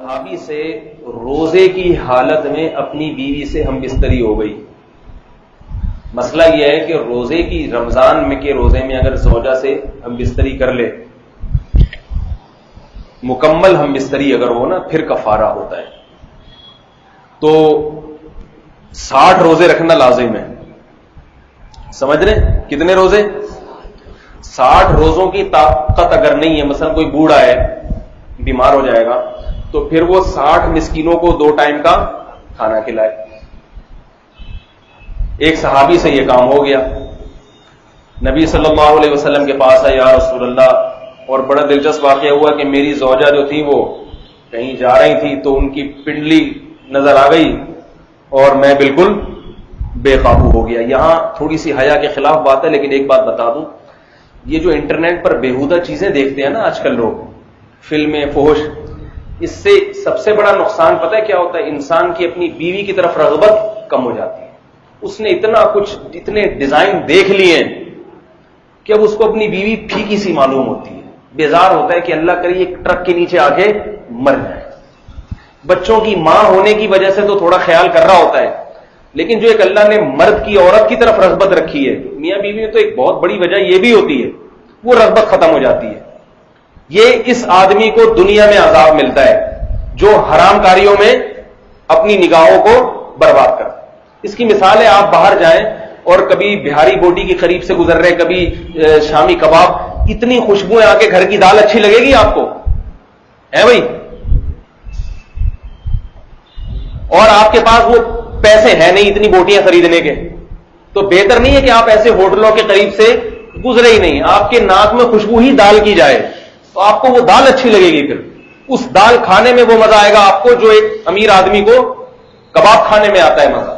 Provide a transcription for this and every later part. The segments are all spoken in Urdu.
صحابی سے روزے کی حالت میں اپنی بیوی سے ہم بستری ہو گئی. مسئلہ یہ ہے کہ روزے کی رمضان میں کے روزے میں اگر زوجہ سے ہم بستری کر لے, مکمل ہم بستری اگر ہو نا, پھر کفارہ ہوتا ہے. تو 60 روزے رکھنا لازم ہے. سمجھ رہے کتنے روزے؟ 60 روزوں کی طاقت اگر نہیں ہے, مثلا کوئی بوڑھا ہے بیمار ہو جائے گا, تو پھر وہ 60 مسکینوں کو 2 ٹائم کا کھانا کھلائے. ایک صحابی سے یہ کام ہو گیا, نبی صلی اللہ علیہ وسلم کے پاس آئے, یا رسول اللہ, اور بڑا دلچسپ واقعہ ہوا کہ میری زوجہ جو تھی وہ کہیں جا رہی تھی تو ان کی پنڈلی نظر آ گئی اور میں بالکل بے قابو ہو گیا. یہاں تھوڑی سی حیا کے خلاف بات ہے, لیکن ایک بات بتا دوں, یہ جو انٹرنیٹ پر بےہودہ چیزیں دیکھتے ہیں نا آج کل لوگ, فلمیں, فحش, اس سے سب سے بڑا نقصان پتہ ہے کیا ہوتا ہے؟ انسان کی اپنی بیوی کی طرف رغبت کم ہو جاتی ہے. اس نے اتنا کچھ, اتنے ڈیزائن دیکھ لیے ہیں کہ اب اس کو اپنی بیوی پھیکی سی معلوم ہوتی ہے. بیزار ہوتا ہے کہ اللہ کرے ایک ٹرک کے نیچے آ کے مر جائے. بچوں کی ماں ہونے کی وجہ سے تو تھوڑا خیال کر رہا ہوتا ہے, لیکن جو ایک اللہ نے مرد کی عورت کی طرف رغبت رکھی ہے میاں بیوی میں, تو ایک بہت بڑی وجہ یہ بھی ہوتی ہے, وہ رغبت ختم ہو جاتی ہے. یہ اس آدمی کو دنیا میں عذاب ملتا ہے جو حرام کاریوں میں اپنی نگاہوں کو برباد کرتا ہے. اس کی مثال ہے, آپ باہر جائیں اور کبھی بہاری بوٹی کے قریب سے گزر رہے, کبھی شامی کباب, اتنی خوشبوئیں آ کے گھر کی دال اچھی لگے گی آپ کو, ہے بھائی؟ اور آپ کے پاس وہ پیسے ہیں نہیں اتنی بوٹیاں خریدنے کے, تو بہتر نہیں ہے کہ آپ ایسے ہوٹلوں کے قریب سے گزرے ہی نہیں, آپ کے ناک میں خوشبو ہی دال کی جائے تو آپ کو وہ دال اچھی لگے گی. پھر اس دال کھانے میں وہ مزہ آئے گا آپ کو جو ایک امیر آدمی کو کباب کھانے میں آتا ہے مزہ.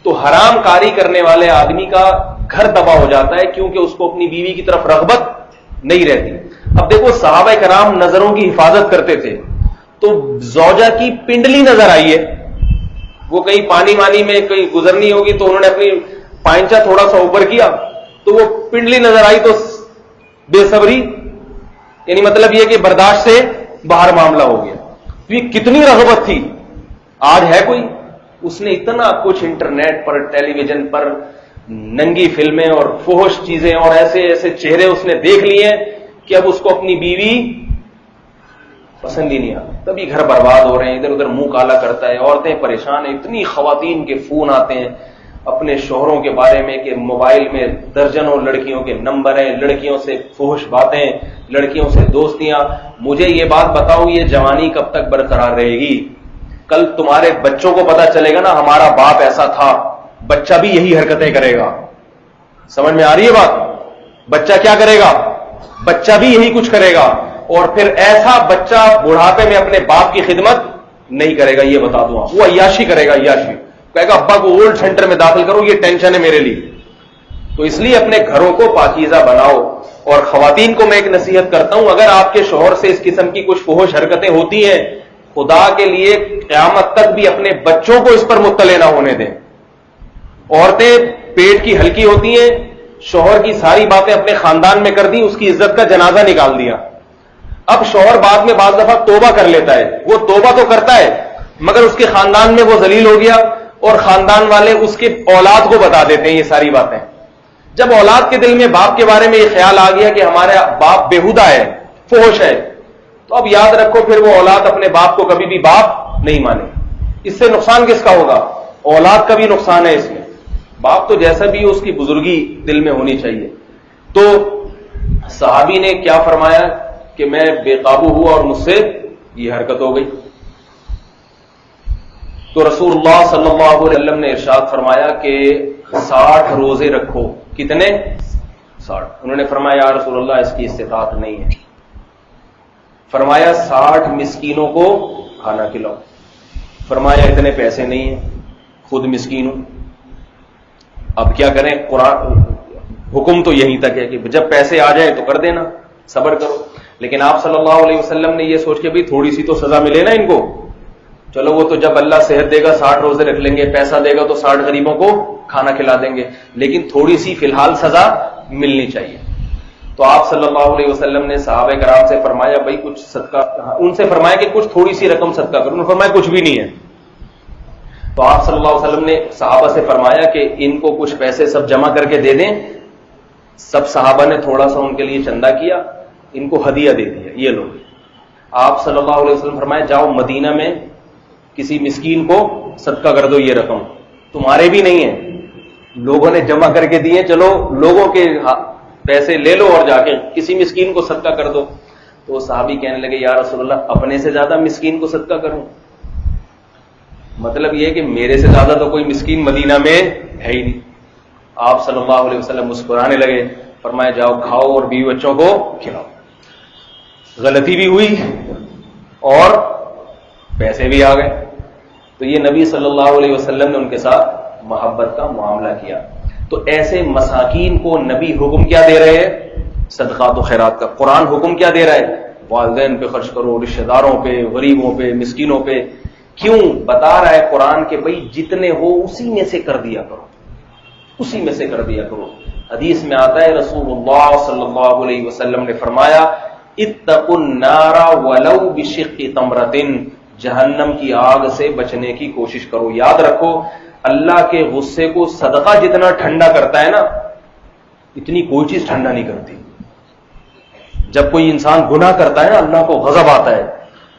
تو حرام کاری کرنے والے آدمی کا گھر تباہ ہو جاتا ہے کیونکہ اس کو اپنی بیوی کی طرف رغبت نہیں رہتی. اب دیکھو, صحابہ کرام نظروں کی حفاظت کرتے تھے, تو زوجہ کی پنڈلی نظر آئی ہے, وہ کہیں پانی مانی میں کہیں گزرنی ہوگی تو انہوں نے اپنی پائنچا تھوڑا سا اوپر کیا تو وہ پنڈلی نظر آئی, تو بے صبری, یعنی مطلب یہ کہ برداشت سے باہر معاملہ ہو گیا. یہ کتنی رغبت تھی, آج ہے کوئی؟ اس نے اتنا کچھ انٹرنیٹ پر, ٹیلی ویژن پر ننگی فلمیں اور فحش چیزیں اور ایسے ایسے چہرے اس نے دیکھ لیے کہ اب اس کو اپنی بیوی پسند ہی نہیں آتی. تبھی گھر برباد ہو رہے ہیں, ادھر ادھر منہ کالا کرتا ہے, عورتیں پریشان ہیں. اتنی خواتین کے فون آتے ہیں اپنے شوہروں کے بارے میں کہ موبائل میں درجنوں لڑکیوں کے نمبر ہیں, لڑکیوں سے فحش باتیں, لڑکیوں سے دوستیاں. مجھے یہ بات بتاؤ, یہ جوانی کب تک برقرار رہے گی؟ کل تمہارے بچوں کو پتا چلے گا نا ہمارا باپ ایسا تھا, بچہ بھی یہی حرکتیں کرے گا. سمجھ میں آ رہی ہے بات؟ بچہ کیا کرے گا؟ بچہ بھی یہی کچھ کرے گا, اور پھر ایسا بچہ بڑھاپے میں اپنے باپ کی خدمت نہیں کرے گا. یہ بتا دوں, وہ عیاشی کرے گا, عیاشی کہے گا ابا کو اولڈ سینٹر میں داخل کرو, یہ ٹینشن ہے میرے لیے. تو اس لیے اپنے گھروں کو پاکیزہ بناؤ. اور خواتین کو میں ایک نصیحت کرتا ہوں, اگر آپ کے شوہر سے اس قسم کی کچھ فحش حرکتیں ہوتی ہیں, خدا کے لیے قیامت تک بھی اپنے بچوں کو اس پر مطلع نہ ہونے دیں. عورتیں پیٹ کی ہلکی ہوتی ہیں, شوہر کی ساری باتیں اپنے خاندان میں کر دی, اس کی عزت کا جنازہ نکال دیا. اب شوہر بعد میں بعض دفعہ توبہ کر لیتا ہے, وہ توبہ تو کرتا ہے مگر اس کے خاندان میں وہ ذلیل ہو گیا, اور خاندان والے اس کے اولاد کو بتا دیتے ہیں یہ ساری باتیں. جب اولاد کے دل میں باپ کے بارے میں یہ خیال آ گیا کہ ہمارا باپ بےہودہ ہے, فحش ہے, تو اب یاد رکھو پھر وہ اولاد اپنے باپ کو کبھی بھی باپ نہیں مانے. اس سے نقصان کس کا ہوگا؟ اولاد کا بھی نقصان ہے اس میں. باپ تو جیسا بھی اس کی بزرگی دل میں ہونی چاہیے. تو صحابی نے کیا فرمایا کہ میں بے قابو ہوا اور مجھ سے یہ حرکت ہو گئی. تو رسول اللہ صلی اللہ علیہ وسلم نے ارشاد فرمایا کہ 60 روزے رکھو. کتنے؟ 60. انہوں نے فرمایا یا رسول اللہ اس کی استطاعت نہیں ہے. فرمایا 60 مسکینوں کو کھانا کھلاؤ. فرمایا اتنے پیسے نہیں ہیں, خود مسکین ہوں. اب کیا کریں؟ قرآن حکم تو یہیں تک ہے کہ جب پیسے آ جائیں تو کر دینا, صبر کرو. لیکن آپ صلی اللہ علیہ وسلم نے یہ سوچ کے بھی تھوڑی سی تو سزا ملے نا ان کو, چلو وہ تو جب اللہ صحت دے گا 60 روزے رکھ لیں گے, پیسہ دے گا تو 60 غریبوں کو کھانا کھلا دیں گے, لیکن تھوڑی سی فی الحال سزا ملنی چاہیے. تو آپ صلی اللہ علیہ وسلم نے صحابہ کرام سے فرمایا بھائی کچھ صدقہ، ان سے فرمایا کہ کچھ تھوڑی سی رقم صدقہ کرو، انہوں نے فرمایا کچھ بھی نہیں ہے. تو آپ صلی اللہ علیہ وسلم نے صحابہ سے فرمایا کہ ان کو کچھ پیسے سب جمع کر کے دے دیں. سب صحابہ نے تھوڑا سا ان کے لیے چندہ کیا، ان کو ہدیہ دے دیا، یہ لوگ. آپ صلی اللہ علیہ وسلم فرمایا جاؤ مدینہ میں کسی مسکین کو صدقہ کر دو، یہ رقم تمہارے بھی نہیں ہے، لوگوں نے جمع کر کے دیے، چلو لوگوں کے پیسے لے لو اور جا کے کسی مسکین کو صدقہ کر دو. تو صحابی کہنے لگے یا رسول اللہ اپنے سے زیادہ مسکین کو صدقہ کروں؟ مطلب یہ کہ میرے سے زیادہ تو کوئی مسکین مدینہ میں ہے ہی نہیں. آپ صلی اللہ علیہ وسلم مسکرانے لگے، فرمایا جاؤ کھاؤ اور بیوی بچوں کو کھلاؤ. غلطی بھی ہوئی اور پیسے بھی آ گئے. تو یہ نبی صلی اللہ علیہ وسلم نے ان کے ساتھ محبت کا معاملہ کیا. تو ایسے مساکین کو نبی حکم کیا دے رہے ہیں؟ صدقات و خیرات کا. قرآن حکم کیا دے رہا ہے؟ والدین پہ خرچ کرو، رشتہ داروں پہ، غریبوں پہ، مسکینوں پہ. کیوں بتا رہا ہے قرآن کہ بھائی جتنے ہو اسی میں سے کر دیا کرو، اسی میں سے کر دیا کرو. حدیث میں آتا ہے رسول اللہ صلی اللہ علیہ وسلم نے فرمایا اتقوا النار ولو بشق تمرۃ، جہنم کی آگ سے بچنے کی کوشش کرو. یاد رکھو اللہ کے غصے کو صدقہ جتنا ٹھنڈا کرتا ہے نا، اتنی کوئی چیز ٹھنڈا نہیں کرتی. جب کوئی انسان گناہ کرتا ہے نا، اللہ کو غضب آتا ہے،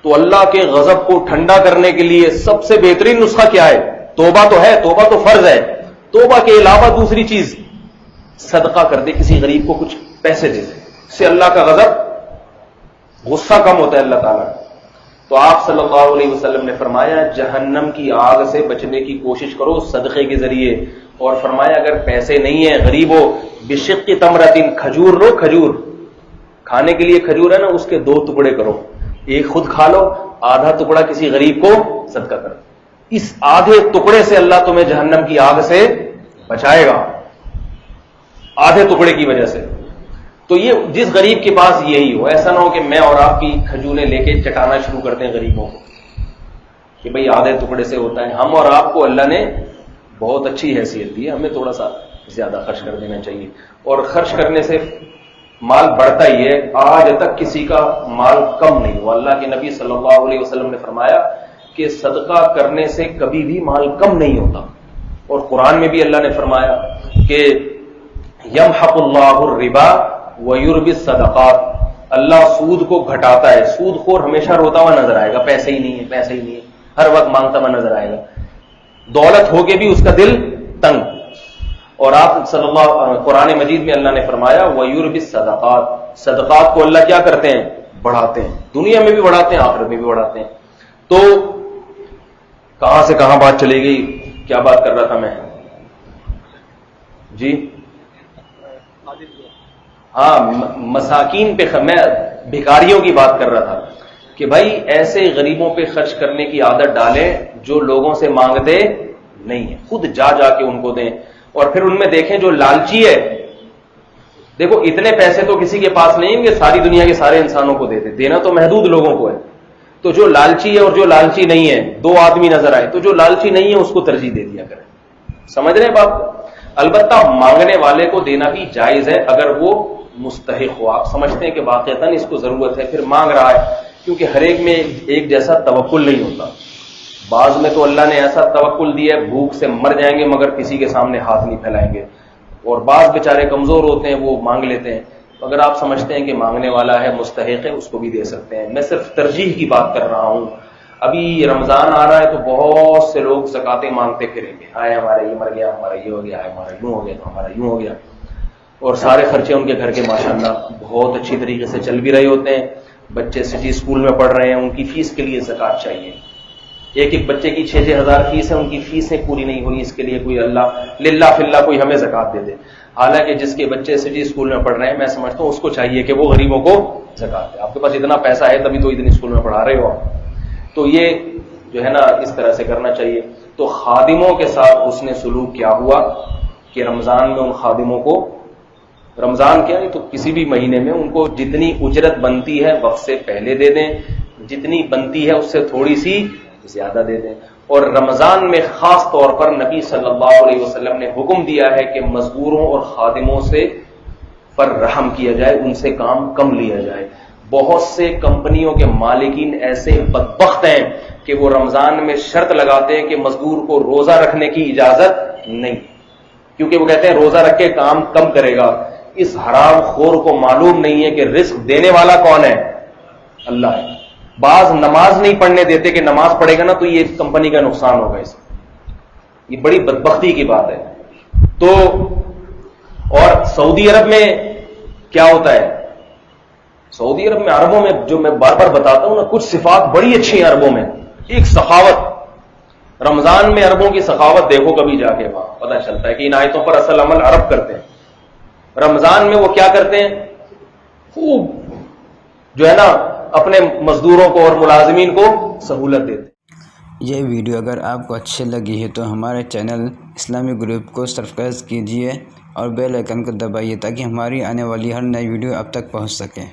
تو اللہ کے غضب کو ٹھنڈا کرنے کے لیے سب سے بہترین نسخہ کیا ہے؟ توبہ تو ہے، توبہ تو فرض ہے. توبہ کے علاوہ دوسری چیز صدقہ کر دے، کسی غریب کو کچھ پیسے دے دے، اس سے اللہ کا غضب، غصہ کم ہوتا ہے اللہ تعالیٰ. تو آپ صلی اللہ علیہ وسلم نے فرمایا جہنم کی آگ سے بچنے کی کوشش کرو صدقے کے ذریعے. اور فرمایا اگر پیسے نہیں ہیں، غریب ہو، بشق تمرۃ، کھجور لو، کھجور کھانے کے لیے کھجور ہے نا، اس کے 2 ٹکڑے کرو، ایک خود کھا لو، آدھا ٹکڑا کسی غریب کو صدقہ کرو. اس آدھے ٹکڑے سے اللہ تمہیں جہنم کی آگ سے بچائے گا، آدھے ٹکڑے کی وجہ سے. تو یہ جس غریب کے پاس یہی ہو، ایسا نہ ہو کہ میں اور آپ کی کھجوریں لے کے چٹانا شروع کرتے ہیں غریبوں کو کہ بھئی آدھے ٹکڑے سے ہوتا ہے. ہم اور آپ کو اللہ نے بہت اچھی حیثیت دی ہے، ہمیں تھوڑا سا زیادہ خرچ کر دینا چاہیے. اور خرچ کرنے سے مال بڑھتا ہی ہے. آج تک کسی کا مال کم نہیں ہوا. اللہ کے نبی صلی اللہ علیہ وسلم نے فرمایا کہ صدقہ کرنے سے کبھی بھی مال کم نہیں ہوتا. اور قرآن میں بھی اللہ نے فرمایا کہ یمحق اللہ الربا ویربی الصدقات، اللہ سود کو گھٹاتا ہے. سود خور ہمیشہ روتا ہوا نظر آئے گا، پیسے ہی نہیں ہے، پیسے ہی نہیں ہے، ہر وقت مانگتا ہوا نظر آئے گا، دولت ہو کے بھی اس کا دل تنگ. اور آپ صلی اللہ قرآن مجید میں اللہ نے فرمایا ویربی الصدقات، صدقات کو اللہ کیا کرتے ہیں؟ بڑھاتے ہیں. دنیا میں بھی بڑھاتے ہیں، آخرت میں بھی بڑھاتے ہیں. تو کہاں سے کہاں بات چلی گئی؟ کیا بات کر رہا تھا میں؟ جی ہاں، مساکین پہ، میں بھکاریوں کی بات کر رہا تھا کہ بھائی ایسے غریبوں پہ خرچ کرنے کی عادت ڈالیں جو لوگوں سے مانگتے نہیں ہیں، خود جا جا کے ان کو دیں. اور پھر ان میں دیکھیں جو لالچی ہے، دیکھو اتنے پیسے تو کسی کے پاس نہیں ہیں کہ ساری دنیا کے سارے انسانوں کو دے دے، دینا تو محدود لوگوں کو ہے. تو جو لالچی ہے اور جو لالچی نہیں ہے، 2 آدمی نظر آئے تو جو لالچی نہیں ہے اس کو ترجیح دے دیا کریں. سمجھ رہے ہیں بات؟ البتہ مانگنے والے کو دینا بھی جائز ہے اگر وہ مستحق ہو. آپ سمجھتے ہیں کہ واقعتاً اس کو ضرورت ہے، پھر مانگ رہا ہے، کیونکہ ہر ایک میں ایک جیسا توکل نہیں ہوتا. بعض میں تو اللہ نے ایسا توکل دیا ہے بھوک سے مر جائیں گے مگر کسی کے سامنے ہاتھ نہیں پھیلائیں گے. اور بعض بیچارے کمزور ہوتے ہیں، وہ مانگ لیتے ہیں. اگر آپ سمجھتے ہیں کہ مانگنے والا ہے، مستحق ہے، اس کو بھی دے سکتے ہیں. میں صرف ترجیح کی بات کر رہا ہوں. ابھی رمضان آ رہا ہے تو بہت سے لوگ زکاتیں مانگتے پھریں گے، ہائے ہمارا یہ مر گیا، ہمارا یہ ہو گیا، ہمارا یوں ہو گیا، تو ہمارا یوں ہو گیا. اور سارے خرچے ان کے گھر کے ماشاءاللہ بہت اچھی طریقے سے چل بھی رہے ہوتے ہیں. بچے سٹی اسکول میں پڑھ رہے ہیں، ان کی فیس کے لیے زکات چاہیے. ایک بچے کی 6-6 ہزار فیس ہے، ان کی فیسیں پوری نہیں ہوئی، اس کے لیے کوئی اللہ للہ فی اللہ کوئی ہمیں زکات دے دے. حالانکہ جس کے بچے سٹی اسکول میں پڑھ رہے ہیں، میں سمجھتا ہوں اس کو چاہیے کہ وہ غریبوں کو زکات دے. آپ کے پاس اتنا پیسہ ہے تبھی تو اتنی اسکول میں پڑھا رہے ہو آپ. تو یہ جو ہے نا اس طرح سے کرنا چاہیے. تو خادموں کے ساتھ حسن سلوک کیا ہوا کہ رمضان میں ان خادموں کو، رمضان کیا نہیں تو کسی بھی مہینے میں، ان کو جتنی اجرت بنتی ہے وقت سے پہلے دے دیں، جتنی بنتی ہے اس سے تھوڑی سی زیادہ دے دیں. اور رمضان میں خاص طور پر نبی صلی اللہ علیہ وسلم نے حکم دیا ہے کہ مزدوروں اور خادموں سے پر رحم کیا جائے، ان سے کام کم لیا جائے. بہت سے کمپنیوں کے مالکین ایسے بدبخت ہیں کہ وہ رمضان میں شرط لگاتے ہیں کہ مزدور کو روزہ رکھنے کی اجازت نہیں، کیونکہ وہ کہتے ہیں روزہ رکھ کے کام کم کرے گا. اس حرام خور کو معلوم نہیں ہے کہ رزق دینے والا کون ہے؟ اللہ ہے. بعض نماز نہیں پڑھنے دیتے کہ نماز پڑھے گا نا تو یہ کمپنی کا نقصان ہوگا. اس یہ بڑی بدبختی کی بات ہے. تو اور سعودی عرب میں کیا ہوتا ہے؟ سعودی عرب میں، عربوں میں، جو میں بار بار بتاتا ہوں نا، کچھ صفات بڑی اچھی ہیں عربوں میں. ایک سخاوت، رمضان میں عربوں کی سخاوت دیکھو کبھی جا کے، وہاں پتہ چلتا ہے کہ ان آیتوں پر اصل عمل عرب کرتے ہیں. رمضان میں وہ کیا کرتے ہیں؟ خوب جو ہے نا اپنے مزدوروں کو اور ملازمین کو سہولت دیتے ہیں. یہ ویڈیو اگر آپ کو اچھی لگی ہے تو ہمارے چینل اسلامی گروپ کو سبسکرائب کیجیے اور بیل آئیکن کو دبائیے تاکہ ہماری آنے والی ہر نئی ویڈیو آپ تک پہنچ سکے.